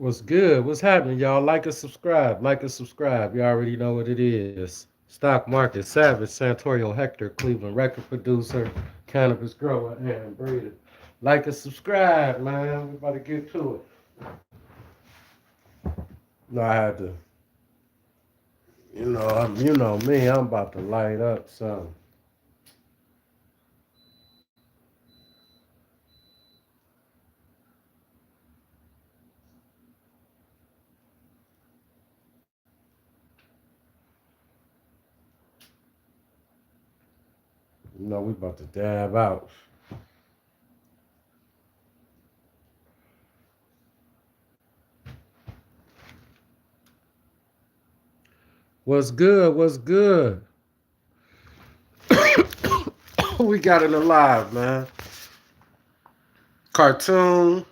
What's good? What's happening, y'all? Like and subscribe. Like and subscribe. You already know what it is. Stock market savage, Santorio Hector, Cleveland record producer, cannabis grower, and breeder. Like and subscribe, man. We about to get to it. No, I had to. You know me. I'm about to light up something. We about to dab out. What's good? What's good? We got it alive, man. Cartoon.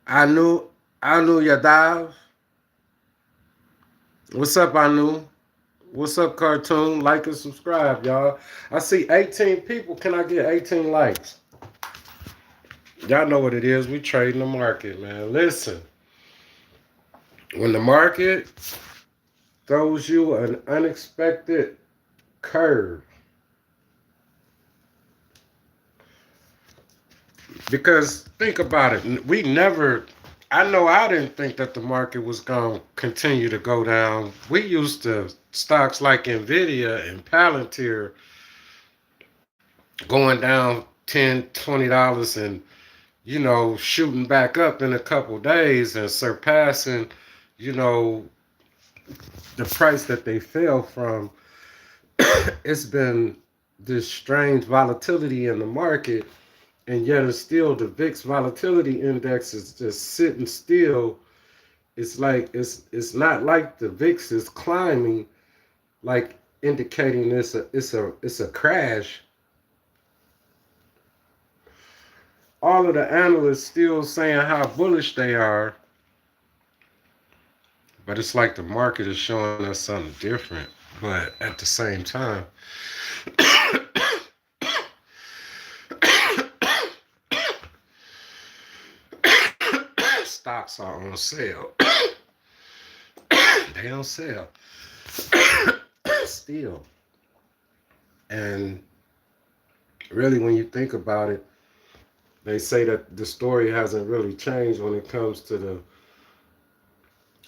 Anu Anu Yadav. What's up, Anu? What's up, Cartoon? Like and subscribe, y'all. I see 18 people. Can I get 18 likes? Y'all know what it is. We trading the market, man. Listen, when the market throws you an unexpected curve, because think about it. I know I didn't think that the market was going to continue to go down. We used to stocks like Nvidia and Palantir going down 10, $20 and shooting back up in a couple days and surpassing, you know, the price that they fell from. It's been this strange volatility in the market, and yet it's still the VIX volatility index is just sitting still. It's like it's not like the VIX is climbing, like indicating it's a crash. All of the analysts still saying how bullish they are, but it's like the market is showing us something different. But at the same time, stocks are on sale. They don't sell still. And really, when you think about it, they say that the story hasn't really changed when it comes to the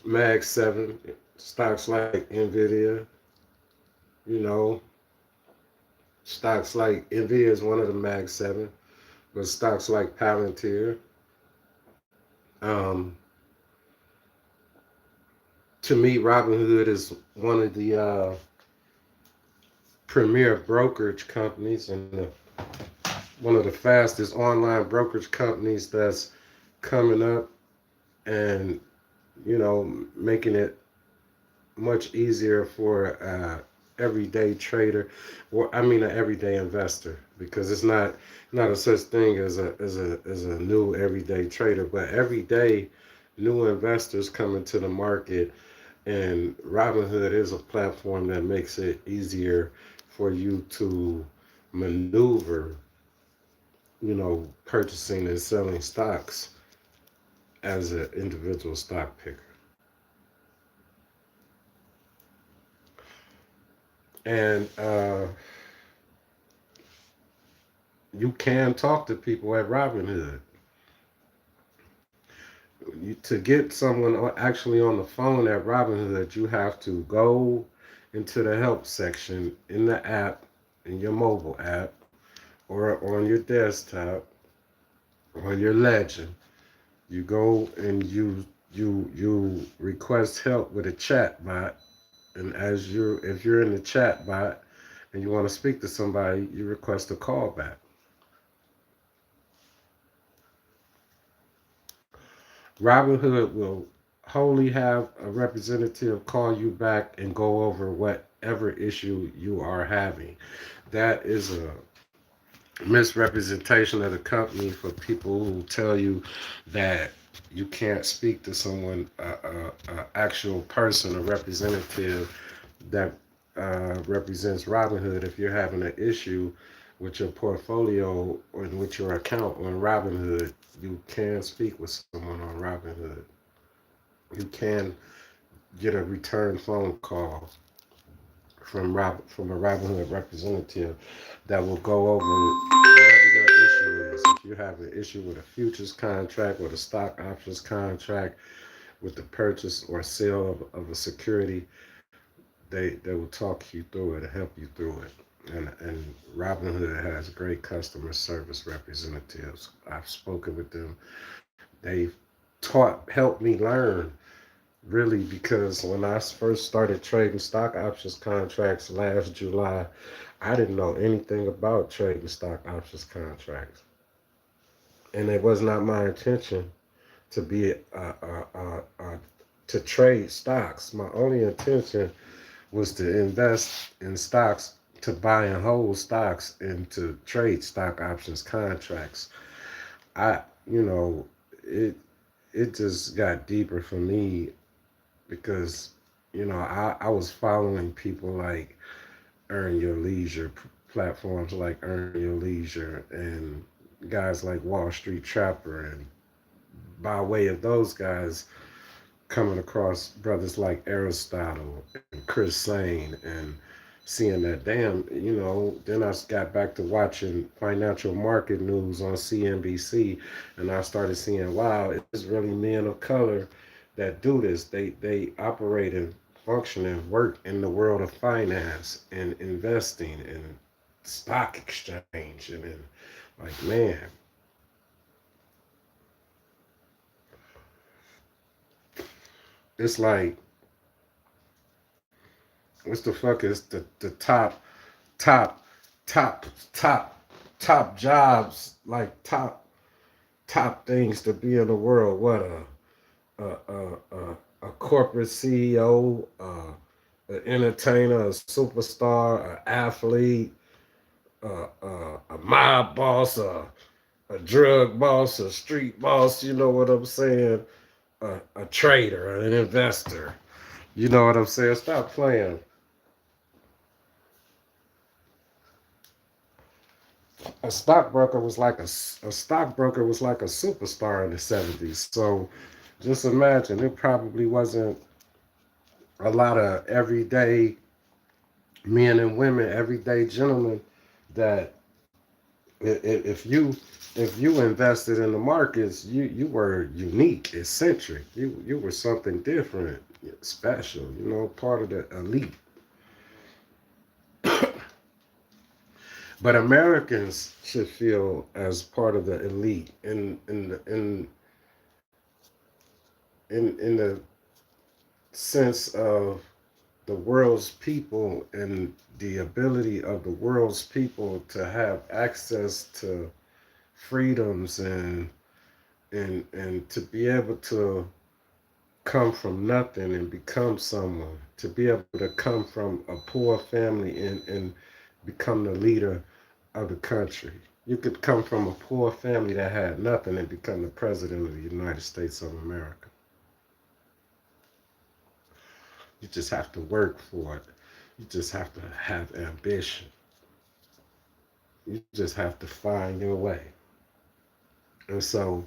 Mag 7 stocks like Nvidia. You know, stocks like Nvidia is one of the Mag 7, but stocks like Palantir. Um, to me, Robinhood is one of the premier brokerage companies and one of the fastest online brokerage companies that's coming up and, making it much easier for everyday trader, or I mean an everyday investor, because it's not a such thing as a new everyday trader, but everyday new investors coming to the market, and Robinhood is a platform that makes it easier for you to maneuver, purchasing and selling stocks as an individual stock picker. And you can talk to people at Robinhood. To get someone actually on the phone at Robinhood, you have to go into the help section in the app, in your mobile app, or on your desktop, or your Legend. You go and you request help with a chat bot, and if you're in the chat bot and you want to speak to somebody, you request a call back. Robinhood will wholly have a representative call you back and go over whatever issue you are having. That is a misrepresentation of the company for people who tell you that you can't speak to someone, actual person, a representative that represents Robinhood if you're having an issue with your portfolio or with your account on Robinhood, you can speak with someone on Robinhood. You can get a return phone call from a Robinhood representative that will go over whatever your issue is. If you have an issue with a futures contract, with a stock options contract, with the purchase or sale of a security, they will talk you through it and help you through it. And Robinhood has great customer service representatives. I've spoken with them. They've helped me learn really, because when I first started trading stock options contracts last July, I didn't know anything about trading stock options contracts. And it was not my intention to be to trade stocks. My only intention was to invest in stocks, to buy and hold stocks, and to trade stock options contracts. I, you know, it it just got deeper for me because, I was following people like Earn Your Leisure, platforms like Earn Your Leisure, and guys like Wall Street Trapper, and by way of those guys, coming across brothers like Aristotle and Chris Sane, and seeing that, damn, then I got back to watching financial market news on CNBC, and I started seeing, wow, it's really men of color that do this. They operate and function and work in the world of finance and investing and stock exchange, and like, man, it's like, what the fuck is the top top top top jobs, like top things to be in the world? What a corporate CEO, an entertainer, a superstar, an athlete, a mob boss, a drug boss, a street boss. You know what I'm saying? A trader, an investor. You know what I'm saying? Stop playing. A stockbroker was like a superstar in the 70s. So just imagine, it probably wasn't a lot of everyday men and women, everyday gentlemen, that if you invested in the markets, you were unique, eccentric. You were something different, special. Part of the elite. But Americans should feel as part of the elite in the sense of the world's people, and the ability of the world's people to have access to freedoms, and to be able to come from nothing and become someone, to be able to come from a poor family and become the leader of the country. You could come from a poor family that had nothing and become the president of the United States of America. You just have to work for it. You just have to have ambition. You just have to find your way. And so,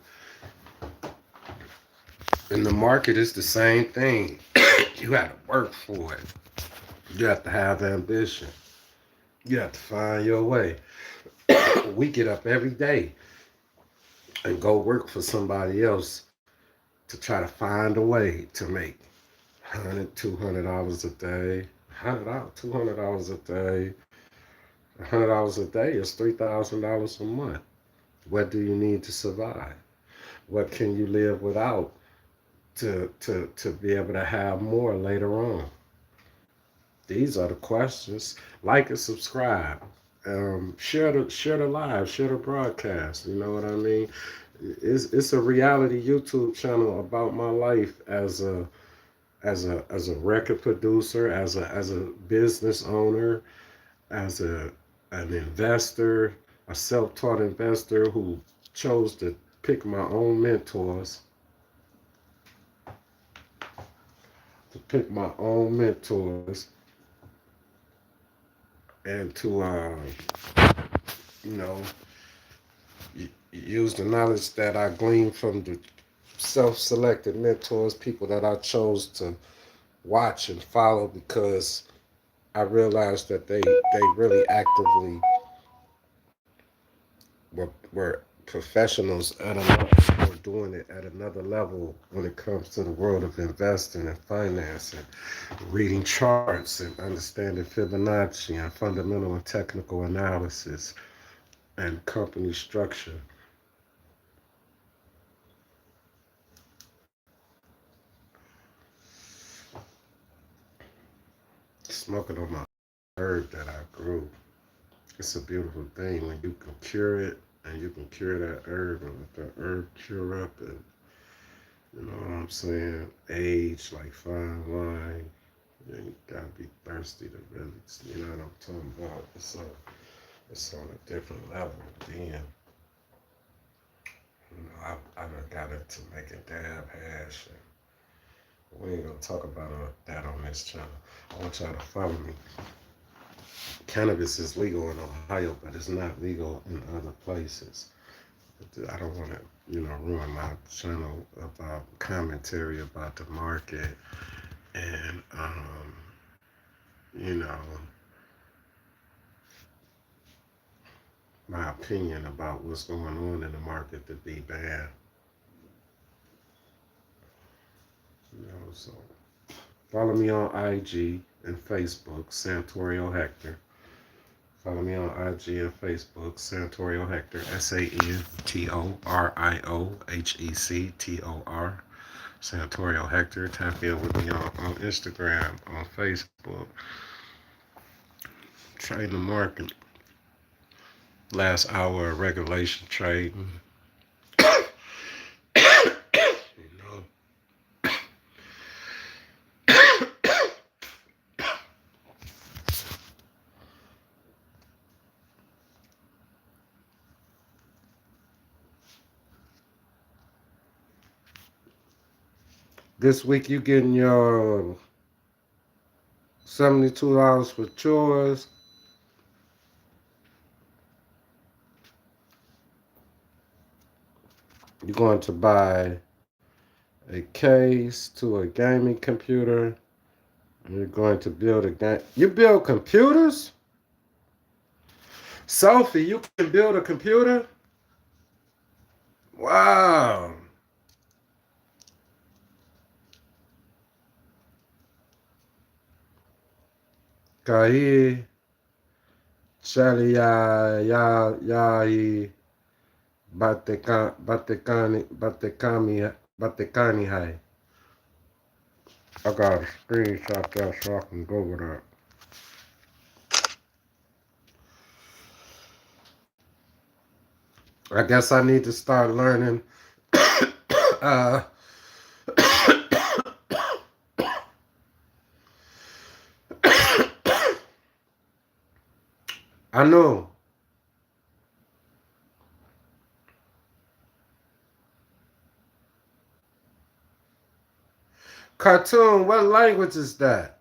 in the market, it's the same thing. You have to work for it. You have to have ambition. You have to find your way. We get up every day and go work for somebody else to try to find a way to make $100, $200 a day, $200 a day. $100 a day is $3,000 a month. What do you need to survive? What can you live without to be able to have more later on? These are the questions. Like and subscribe. Share the live, share the broadcast. You know what I mean? It's a reality YouTube channel about my life as a record producer, as a business owner, as an investor, a self-taught investor who chose to pick my own mentors, to pick my own mentors, and you know, use the knowledge that I gleaned from the self-selected mentors, people that I chose to watch and follow because I realized that they really actively were professionals at another or doing it at another level when it comes to the world of investing and finance and reading charts and understanding Fibonacci and fundamental and technical analysis and company structure. Smoking on my herb that I grew. It's a beautiful thing when you can cure it and you can cure that herb and let that herb cure up and you know what I'm saying? Age like fine wine. You gotta be thirsty to really, you know what I'm talking about. It's on a different level. Then, you know, I done got into making dab hash. And we ain't gonna talk about that on this channel. I want y'all to follow me. Cannabis is legal in Ohio, but it's not legal in other places. I don't want to, you know, ruin my channel about commentary about the market and, you know, my opinion about what's going on in the market to be bad. You know, so follow me on IG and Facebook, Santorio Hector. Follow me on IG and Facebook, Santorio Hector, SantorioHector. Santorio Hector. Tap in with me on Instagram, on Facebook. Trading the market. Last hour of regulation trading. You know. This week you getting your $72 for chores. You're going to buy a case to a gaming computer. And you're going to build a game. You build computers? Sophie, you can build a computer? Wow. Kahi, Chali ya batekani hai. I got a screenshot that so I can go with that. I guess I need to start learning. uh, I know. Cartoon, what language is that?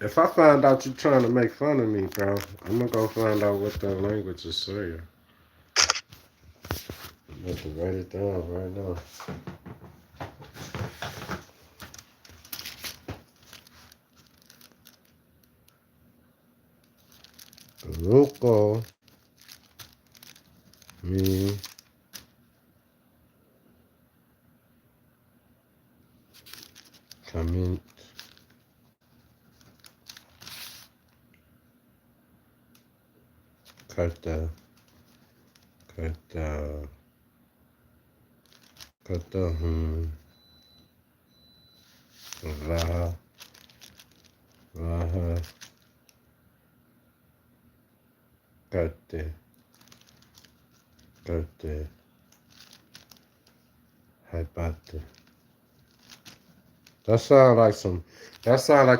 If I find out you trying to make fun of me, bro, I'm gonna go find out what that language is saying. I'm going to write it down right now. Local me comment kata katahun raha kate haibate. That sound like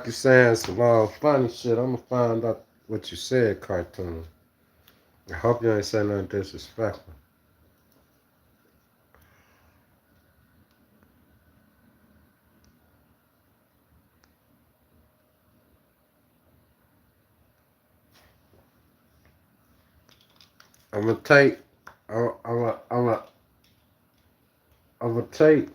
you're saying some funny shit. I'm gonna find out what you said, cartoon. I hope you ain't saying nothing disrespectful. I'm gonna take. I'm gonna take.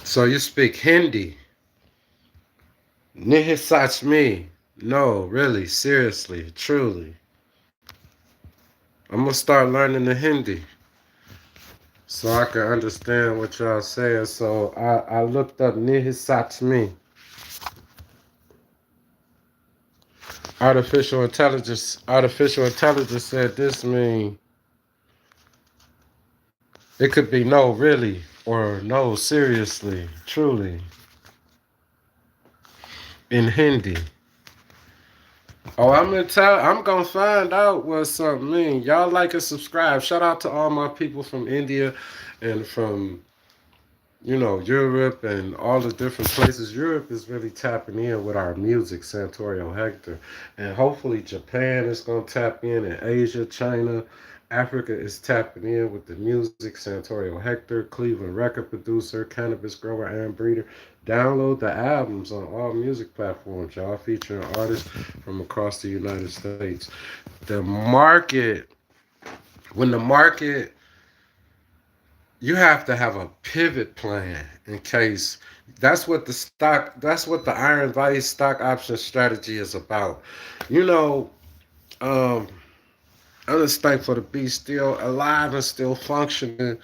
So you speak Hindi? Nihi sach me? No, really, seriously, truly. I'm gonna start learning the Hindi so I can understand what y'all saying. So I looked up Nihi sach me. Artificial intelligence said this mean it could be no really or no seriously, truly in Hindi. Oh, I'm gonna find out what something mean. Y'all like and subscribe. Shout out to all my people from India and from Europe and all the different places. Europe is really tapping in with our music, Santorio Hector. And hopefully Japan is going to tap in, and Asia, China, Africa is tapping in with the music, Santorio Hector, Cleveland record producer, cannabis grower and breeder. Download the albums on all music platforms, y'all, featuring artists from across the United States. The market, when the market you have to have a pivot plan in case that's what the Iron Vice stock option strategy is about. You know, um, I'm just thankful to be still alive and still functioning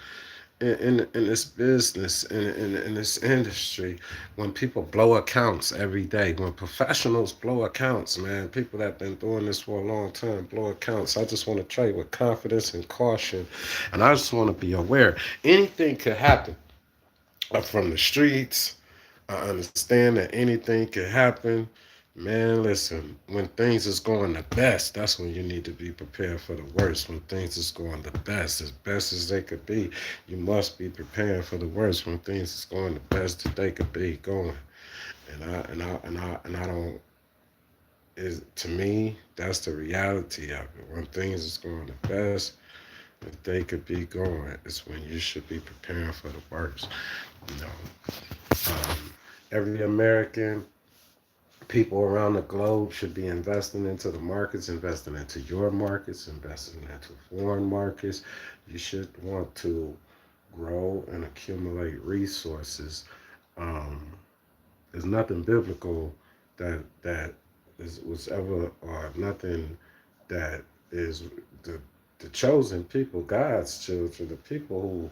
in this business, in this industry, when people blow accounts every day, when professionals blow accounts, man, people that have been doing this for a long time blow accounts. I just want to trade with confidence and caution, and I just want to be aware. Anything could happen from the streets. I understand that anything can happen. Man, listen, when things is going the best, that's when you need to be prepared for the worst. When things is going the best as they could be, you must be preparing for the worst when things is going the best that they could be going. And I don't is to me, that's the reality of it. When things is going the best that they could be going, it's when you should be preparing for the worst. You know. Every American, people around the globe should be investing into the markets, investing into your markets, investing into foreign markets. You should want to grow and accumulate resources. Um, there's nothing biblical was ever, or nothing that is the the chosen people, God's children, the people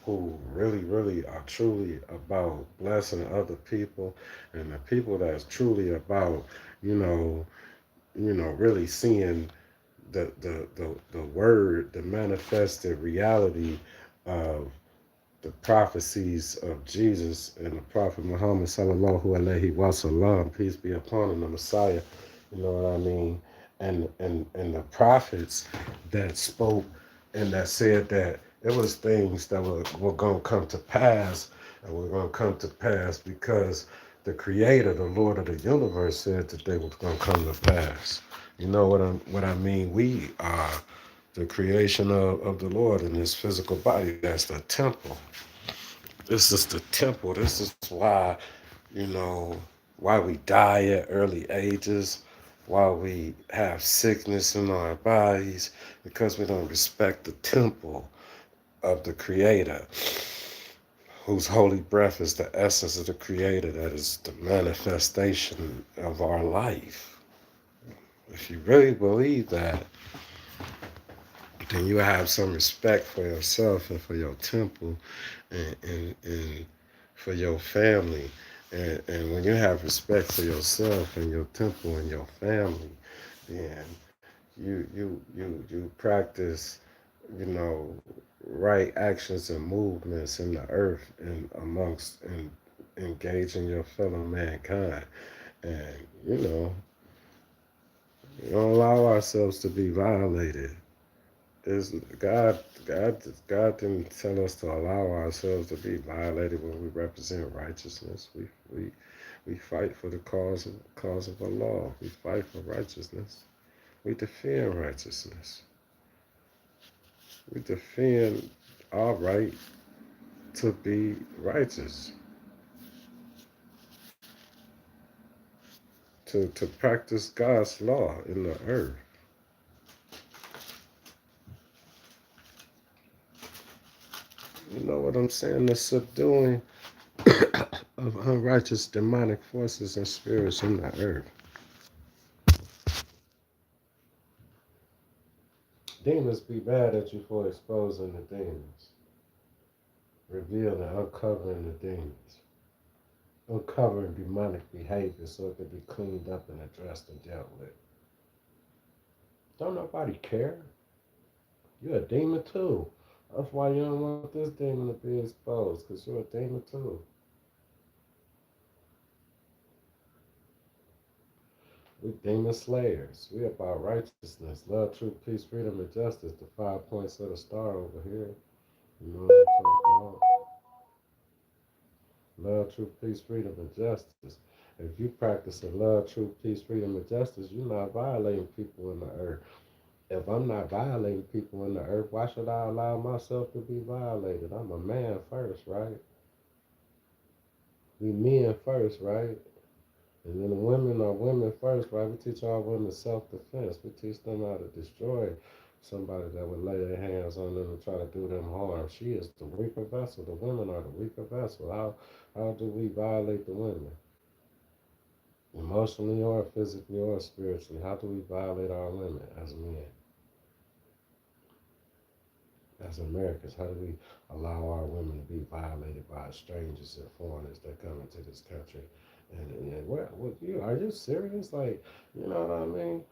who really are truly about blessing other people, and the people that's truly about you know really seeing the word, the manifested reality of the prophecies of Jesus and the Prophet Muhammad sallallahu alaihi wasallam, peace be upon him, the Messiah. You know what I mean? And the prophets that spoke and that said that it was things that were going to come to pass, and were going to come to pass because the Creator, the Lord of the universe, said that they were going to come to pass. You know what I mean? We are the creation of the Lord in this physical body. That's the temple. This is the temple. This is why, you know, why we die at early ages, why we have sickness in our bodies, because we don't respect the temple of the Creator, whose holy breath is the essence of the Creator, that is the manifestation of our life. If you really believe that, then you have some respect for yourself and for your temple and for your family. And when you have respect for yourself and your temple and your family, then you practice, you know, right actions and movements in the earth and amongst and engaging your fellow mankind. And you know, we don't allow ourselves to be violated. There's God didn't tell us to allow ourselves to be violated when we represent righteousness. We fight for the cause of Allah. We fight for righteousness. We defend righteousness. We defend our right to be righteous, to practice God's law in the earth. You know what I'm saying? The subduing of unrighteous demonic forces and spirits in the earth. Demons be mad at you for exposing the demons, revealing, uncovering the demons, uncovering demonic behavior so it can be cleaned up and addressed and dealt with. Don't nobody care. You're a demon too. That's why you don't want this demon to be exposed, because you're a demon too. We demon slayers. We about righteousness, love, truth, peace, freedom, and justice. The 5 points of the star over here. You know what I'm talking about? Love, truth, peace, freedom, and justice. If you practice love, truth, peace, freedom, and justice, you're not violating people in the earth. If I'm not violating people in the earth, why should I allow myself to be violated? I'm a man first, right? We men first, right? And then the women are women first, right? We teach our women self-defense. We teach them how to destroy somebody that would lay their hands on them and try to do them harm. She is the weaker vessel. The women are the weaker vessel. How do we violate the women? Emotionally or physically or spiritually. How do we violate our women as men? As Americans, how do we allow our women to be violated by strangers and foreigners that come into this country? And what you are you serious? Like, you know what I mean?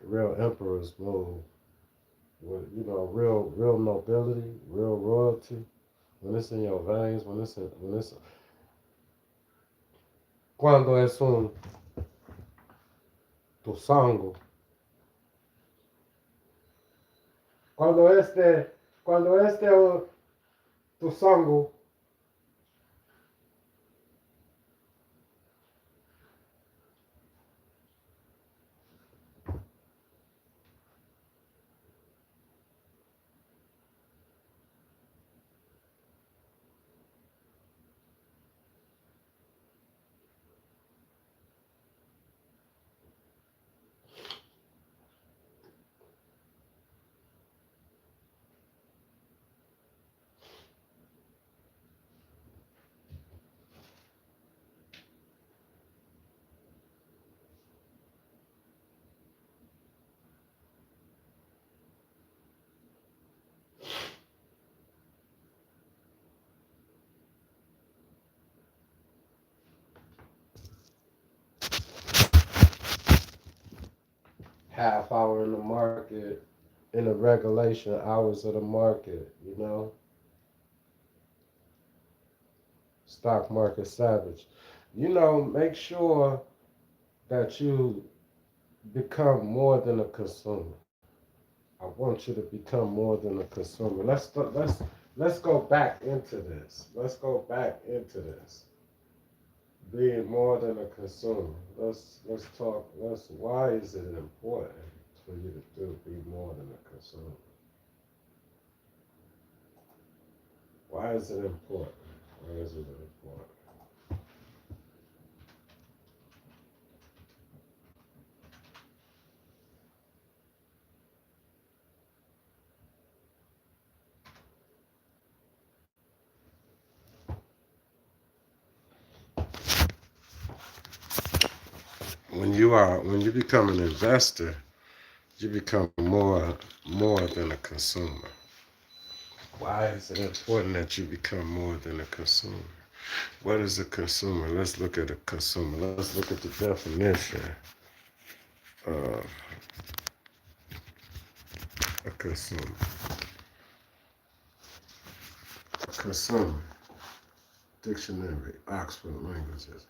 Real emperors move with, you know, real nobility, real royalty. When it's in your veins, when it's cuando es un tu sangue, cuando este tu sangue, half hour in the market, in the regulation hours of the market, you know, stock market savage. You know, make sure that you become more than a consumer. I want you to become more than a consumer. Let's go back into this. Let's go back into this. Being more than a consumer. Let's talk. Let's. Why is it important for you to do be more than a consumer? Why is it important? Why is it important? when you become an investor, you become more than a consumer. Why is it important that you become more than a consumer? What is a consumer? Let's look at a consumer. Let's look at the definition of a consumer. A consumer, dictionary, Oxford Languages.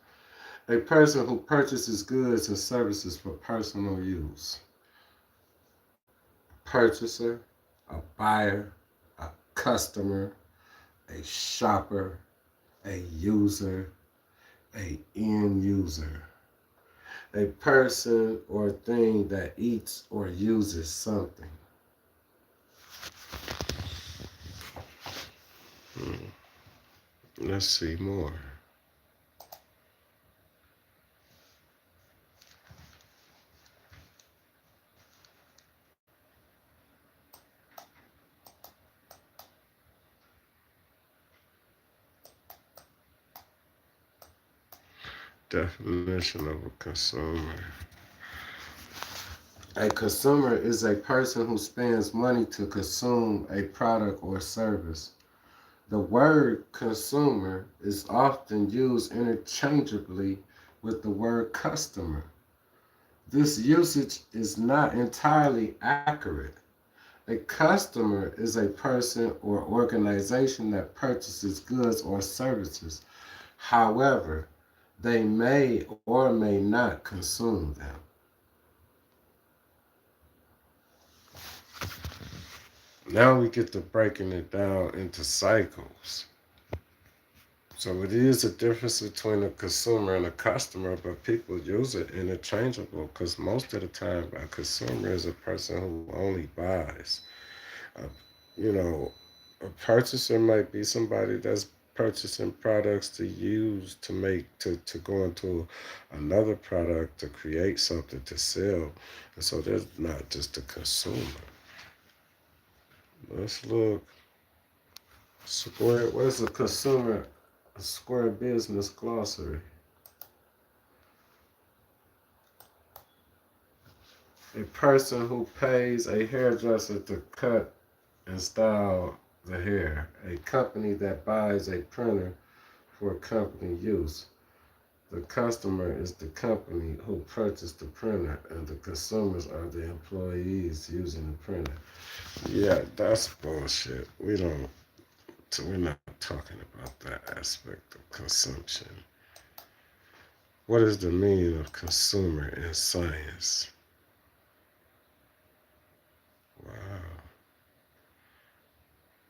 A person who purchases goods and services for personal use. Purchaser, a buyer, a customer, a shopper, a user, a end user. A person or thing that eats or uses something. Let's see more. Definition of a consumer. A consumer is a person who spends money to consume a product or service. The word consumer is often used interchangeably with the word customer. This usage is not entirely accurate. A customer is a person or organization that purchases goods or services. However, they may or may not consume them. Now we get to breaking it down into cycles. So it is a difference between a consumer and a customer, but people use it interchangeable because most of the time a consumer is a person who only buys. Uh, you know, a purchaser might be somebody that's purchasing products to use to to go into another product to create something to sell. And so they're not just a consumer. Let's look. Square, where's a consumer? A square business glossary. A person who pays a hairdresser to cut and style the hair. A company that buys a printer for company use. The customer is the company who purchased the printer, and the consumers are the employees using the printer. Yeah, that's bullshit. We're not talking about that aspect of consumption. What is the meaning of consumer in science? Wow.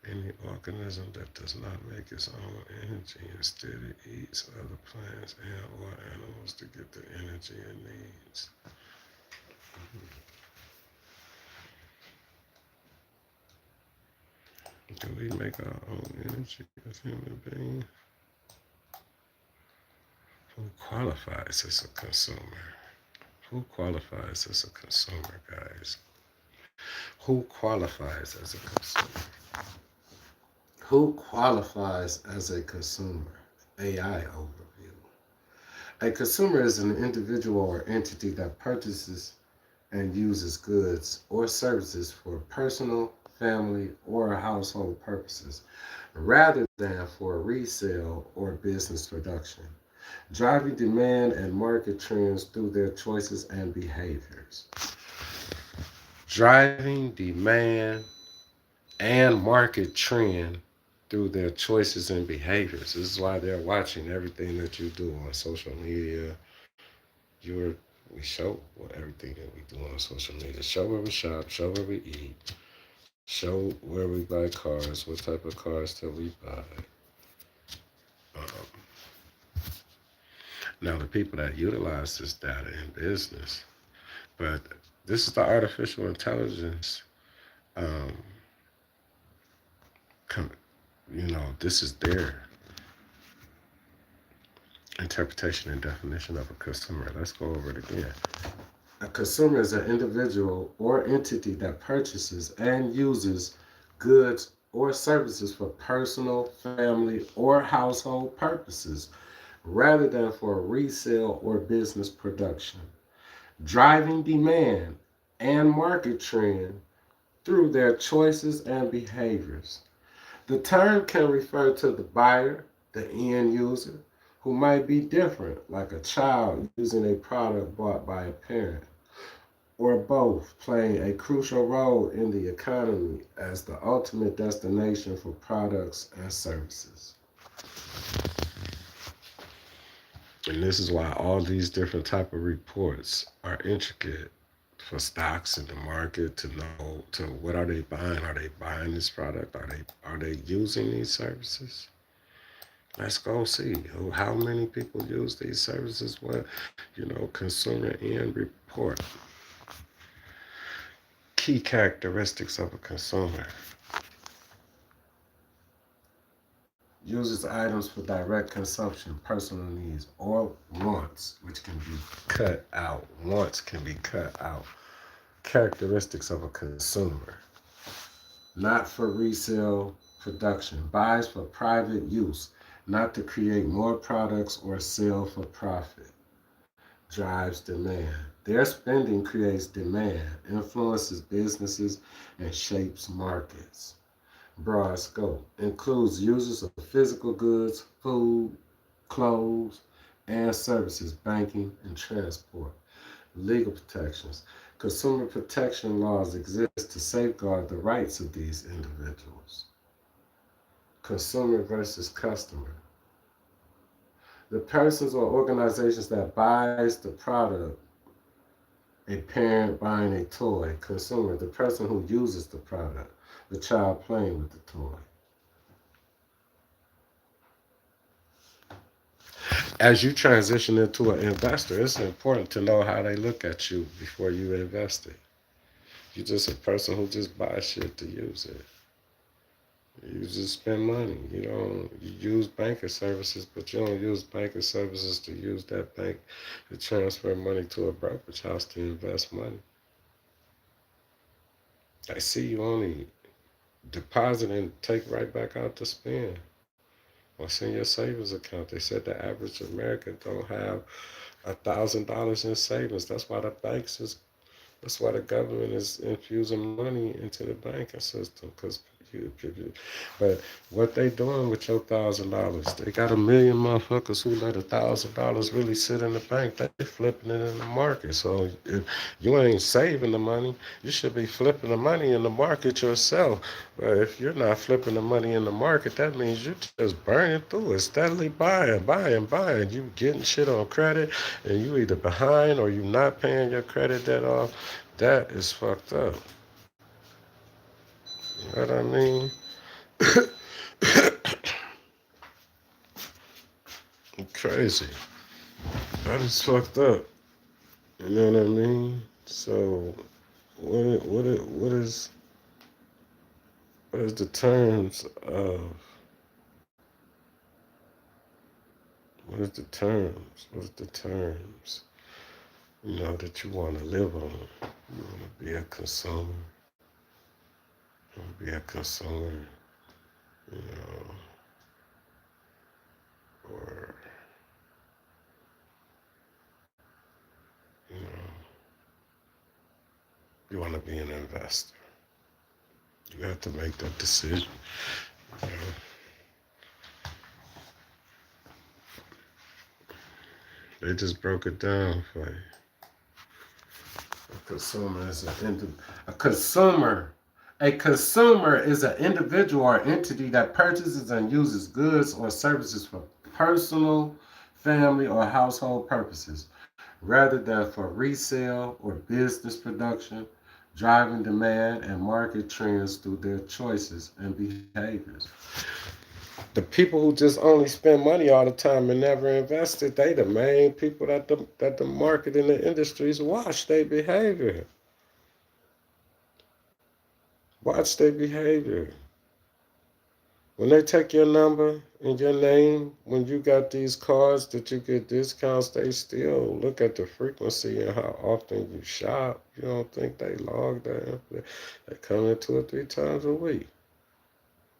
Any organism that does not make its own energy, instead it eats other plants and or animals to get the energy it needs. Do we make our own energy as human beings? Who qualifies as a consumer? Who qualifies as a consumer, guys? Who qualifies as a consumer? Who qualifies as a consumer? AI overview. A consumer is an individual or entity that purchases and uses goods or services for personal, family, or household purposes, rather than for resale or business production, driving demand and market trends through their choices and behaviors. Driving demand and market trend through their choices and behaviors. This is why they're watching everything that you do on social media. We show everything that we do on social media. Show where we shop, show where we eat, show where we buy cars, what type of cars that we buy. Um, Now, the people that utilize this data in business, but this is the artificial intelligence. Um, this is their interpretation and definition of a consumer. Let's go over it again. A consumer is an individual or entity that purchases and uses goods or services for personal, family, or household purposes, rather than for resale or business production, driving demand and market trend through their choices and behaviors. The term can refer to the buyer, the end user, who might be different, like a child using a product bought by a parent, or both playing a crucial role in the economy as the ultimate destination for products and services. And this is why all these different type of reports are intricate for stocks in the market to know to what are they buying? Are they buying this product? Are they using these services? Let's go see how many people use these services. What consumer end report. Key characteristics of a consumer. Uses items for direct consumption, personal needs, or wants, which can be cut out. Wants can be cut out. Characteristics of a consumer. Not for resale production. Buys for private use, not to create more products or sell for profit. Drives demand. Their spending creates demand, influences businesses, and shapes markets. Broad scope. Includes users of physical goods, food, clothes, and services, banking, and transport. Legal protections. Consumer protection laws exist to safeguard the rights of these individuals. Consumer versus customer. The persons or organizations that buys the product, a parent buying a toy. Consumer, the person who uses the product, the child playing with the toy. As you transition into an investor, it's important to know how they look at you before you invest it. You're just a person who just buys shit to use it. You just spend money. You use banking services, but you don't use banking services to use that bank to transfer money to a brokerage house to invest money. I see you only deposit and take right back out to spend. What's in your savings account? They said the average American don't have $1,000 in savings. That's why the government is infusing money into the banking system. But what they doing with your $1,000? They got a million motherfuckers who let $1,000 really sit in the bank. They flipping it in the market. So if you ain't saving the money, you should be flipping the money in the market yourself. But if you're not flipping the money in the market, that means you just burning through it, steadily buying. You getting shit on credit, and you either behind or you not paying your credit debt off. That is fucked up. You know what I mean? Crazy. That is fucked up. You know what I mean? So, what is the terms of what is the terms? What is the terms? That you want to live on. You want to be a consumer. You want to be a consumer. You know, or you know, you want to be an investor. You have to make that decision. You know? They just broke it down for you. A consumer is A consumer is an individual or entity that purchases and uses goods or services for personal, family, or household purposes, rather than for resale or business production, driving demand and market trends through their choices and behaviors. The people who just only spend money all the time and never invest it, they the main people that the market and the industries watch their behavior. Watch their behavior. When they take your number and your name, when you got these cards that you get discounts, they still look at the frequency and how often you shop. You don't think they log that? They come in 2 or 3 times a week.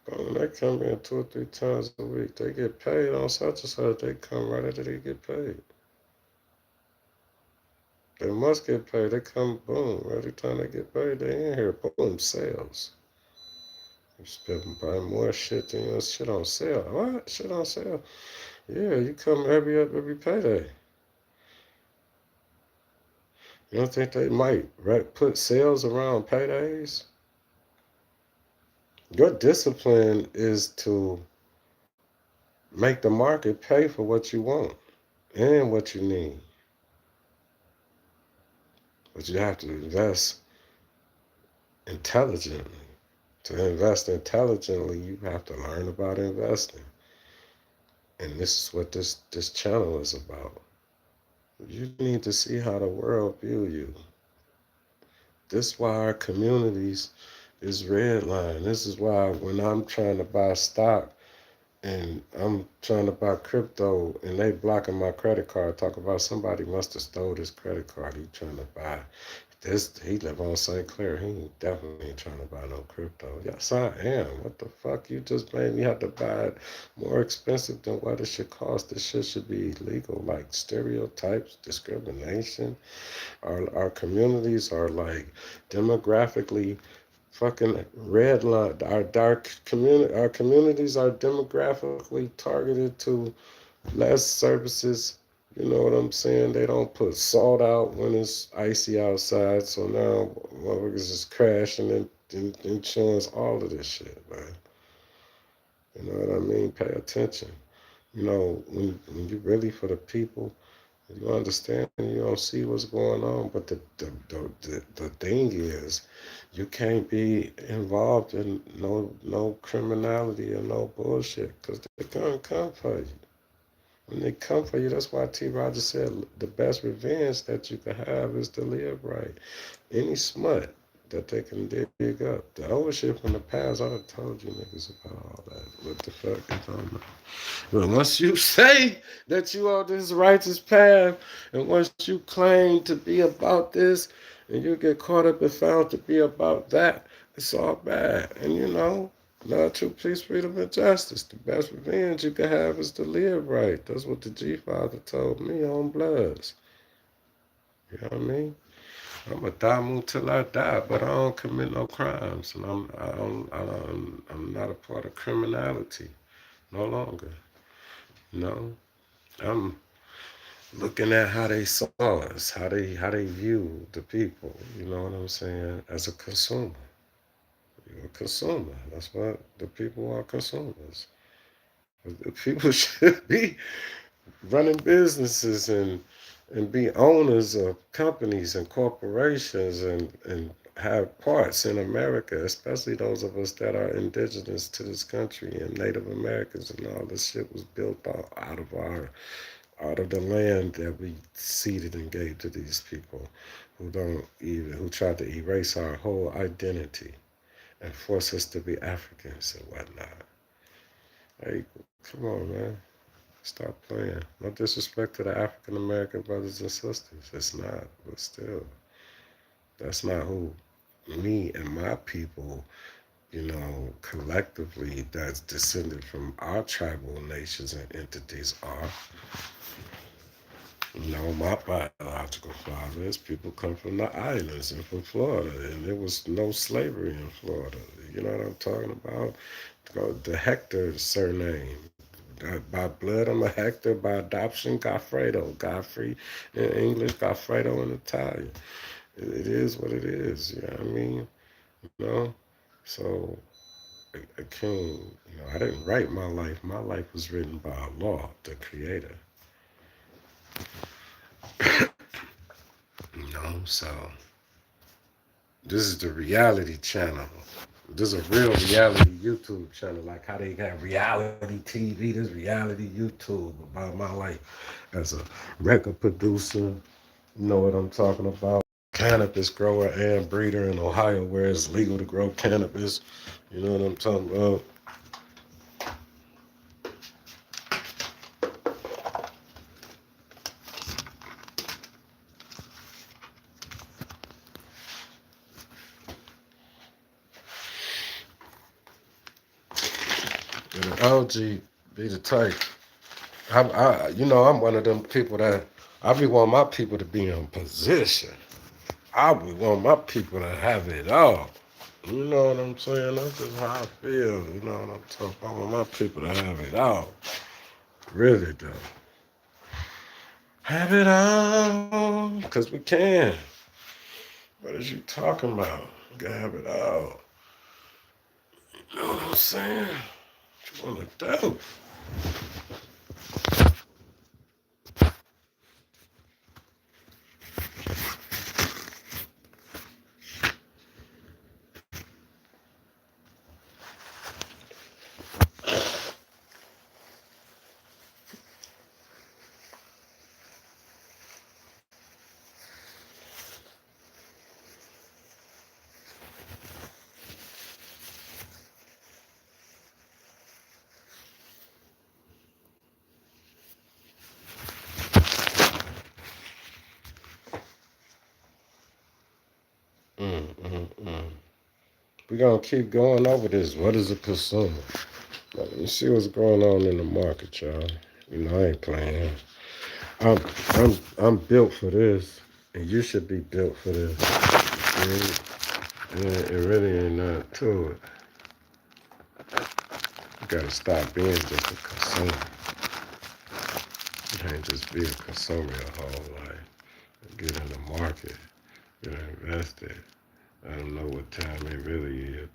When they come in 2 or 3 times a week, they get paid on such and such. They come right after they get paid. They must get paid. They come, boom. Every time they get paid, they in here. Boom, sales. You spend buy more shit than your shit on sale. What? Shit on sale? Yeah, you come every payday. You don't think they might put sales around paydays? Your discipline is to make the market pay for what you want and what you need. But you have to invest intelligently. To invest intelligently, you have to learn about investing. And this is what this channel is about. You need to see how the world view you. This is why our communities is redline. This is why when I'm trying to buy stock and I'm trying to buy crypto and they blocking my credit card, talk about somebody must have stole this credit card. He trying to buy this. He live on St. Clair. He definitely ain't trying to buy no crypto. Yes, I am. What the fuck? You just made me have to buy it more expensive than what it should cost. This shit should be illegal. Like stereotypes, discrimination. Our communities are like demographically fucking red line. Our communities are demographically targeted to less services. You know what I'm saying? They don't put salt out when it's icy outside. So now motherfuckers is crashing and insurance, all of this shit, man. You know what I mean? Pay attention. You know, when you really for the people, you understand, you don't see what's going on. But the thing is, you can't be involved in no criminality or no bullshit because they're gonna come for you. When they come for you, that's why T. Roger said the best revenge that you can have is to live right. Any smut that they can dig up. The old shit from the past, I done told you niggas about all that. What the fuck you talking about? But once you say that you are this righteous path, and once you claim to be about this, and you get caught up and found to be about that, it's all bad. And you know, love, truth, peace, freedom, and justice. The best revenge you can have is to live right. That's what the G Father told me on Bloods. You know what I mean? I'm a Damu till I die, but I don't commit no crimes, and I'm not a part of criminality no longer. You know, I'm looking at how they saw us, how they view the people. You know what I'm saying? As a consumer, you're a consumer. That's what the people are, consumers. The people should be running businesses and be owners of companies and corporations and have parts in America, especially those of us that are indigenous to this country and Native Americans, and all this shit was built out of the land that we ceded and gave to these people who tried to erase our whole identity and force us to be Africans and whatnot. Hey, come on, man. Stop playing. No disrespect to the African American brothers and sisters. It's not, but still, that's not who me and my people, collectively that's descended from our tribal nations and entities are. My biological fathers, people come from the islands and from Florida, and there was no slavery in Florida. You know what I'm talking about? The Hector surname. By blood, I'm a Hector. By adoption, Goffredo. Godfrey in English, Goffredo in Italian. It is what it is. You know what I mean? You know? So, a king, I didn't write my life. My life was written by Allah, the creator. So this is the reality channel. This is a real reality YouTube channel, like how they got reality TV. This reality YouTube about my life as a record producer. You know what I'm talking about? Cannabis grower and breeder in Ohio, where it's legal to grow cannabis. You know what I'm talking about? And the algae be the type. I'm one of them people that I be want my people to be in position. I be want my people to have it all. You know what I'm saying? That's just how I feel. You know what I'm talking about? I want my people to have it all. Really do. Have it all. Because we can. What is you talking about? You gotta have it all. You know what I'm saying? What you want to do? Mm. We're going to keep going over this. What is a consumer? Let me see what's going on in the market, y'all. You know, I ain't playing. I'm built for this, and you should be built for this. It really ain't nothing to it. You gotta stop being just a consumer. You can't just be a consumer your whole life. Get in the market, get invested. I don't know what time it really is.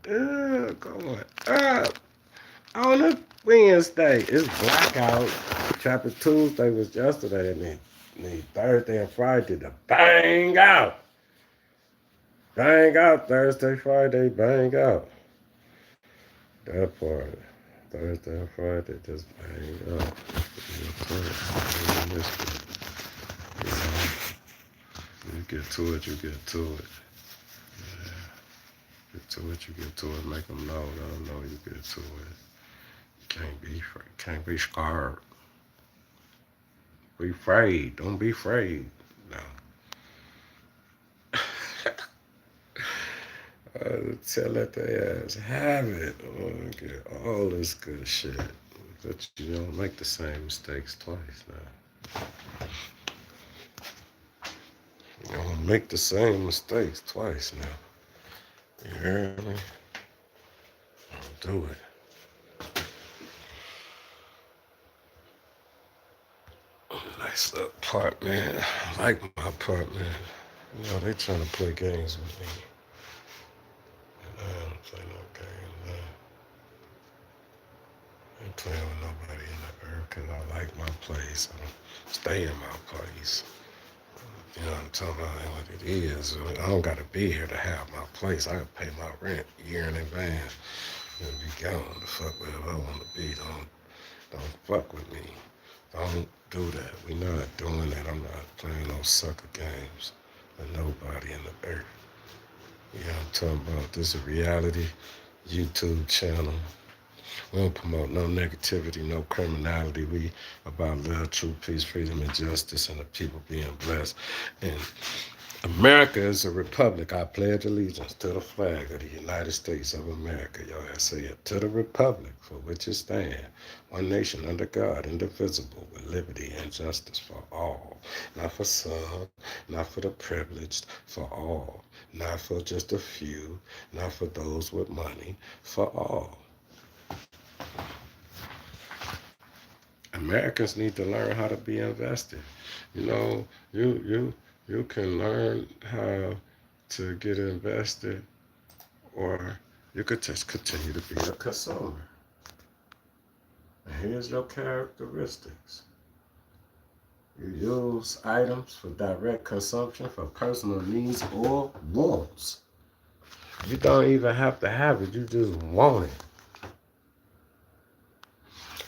Going up on a Wednesday. It's blackout. Chapter Tuesday was yesterday, and then Thursday and Friday to bang out. Bang out Thursday, Friday, bang out. That part. Thursday and Friday just bang out. You get to it, you get to it. Yeah. Get to it, you get to it. Make them know, let them know you get to it. Can't be scared. Be afraid. Don't be afraid. No. Let their ass have it. Get all this good shit. But you don't make the same mistakes twice now. You don't make the same mistakes twice now. You hear me? Don't do it. Nice little apartment. I like my apartment. You know, they trying to play games with me. And I don't play no games, man. I ain't playing with nobody in the earth because I like my place. I stay in my place. You know what I'm talking about? And what it is. I don't got to be here to have my place. I can pay my rent a year in advance and be gone to fuck wherever I want to be. Don't fuck with me. Don't do that. We not doing that. I'm not playing no sucker games with nobody in the earth. You know what I'm talking about? This is a reality YouTube channel. We don't promote no negativity, no criminality. We about love, truth, peace, freedom, and justice, and the people being blessed. And America is a republic. I pledge allegiance to the flag of the United States of America. Y'all gotta say it. To the republic for which it stands, one nation under God, indivisible, with liberty and justice for all. Not for some, not for the privileged, for all. Not for just a few, not for those with money, for all. Americans need to learn how to be invested. You know, you can learn how to get invested, or you could just continue to be a consumer. And here's your characteristics. You use items for direct consumption for personal needs or wants. You don't even have to have it, you just want it.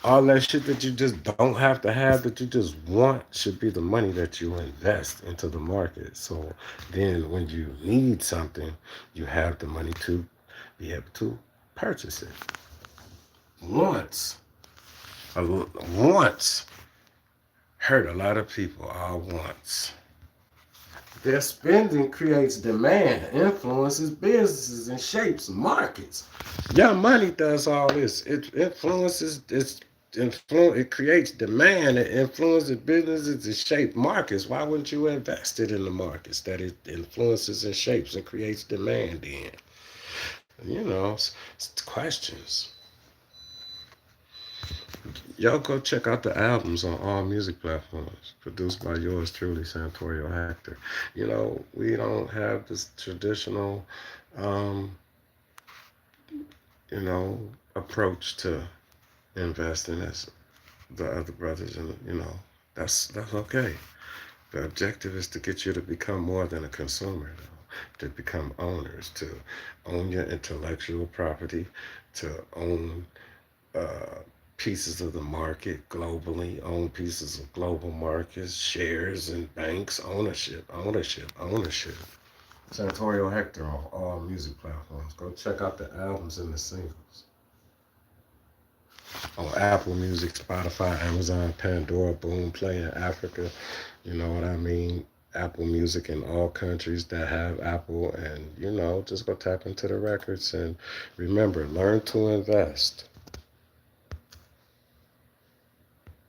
All that shit that you just don't have to have, that you just want, should be the money that you invest into the market. So then when you need something, you have the money to be able to purchase it. Wants hurt a lot of people all once. Their spending creates demand, influences businesses, and shapes markets. Your money does all this. It influences, it's it creates demand, it influences businesses, it shapes markets. Why wouldn't you invest it in the markets that it influences and shapes and creates demand in? It's questions. Y'all go check out the albums on all music platforms, produced by yours truly, Santorio Hector. We don't have this traditional, um, approach to investing as the other brothers, and that's okay. The objective is to get you to become more than a consumer, though, to become owners, to own your intellectual property, to own uh, pieces of the market globally, own pieces of global markets, shares in banks, ownership. Santorio Hector on all music platforms. Go check out the albums and the singles on Apple Music, Spotify, Amazon, Pandora, Boom Play in Africa. You know what I mean? Apple Music in all countries that have Apple, and just go tap into the records and remember, learn to invest.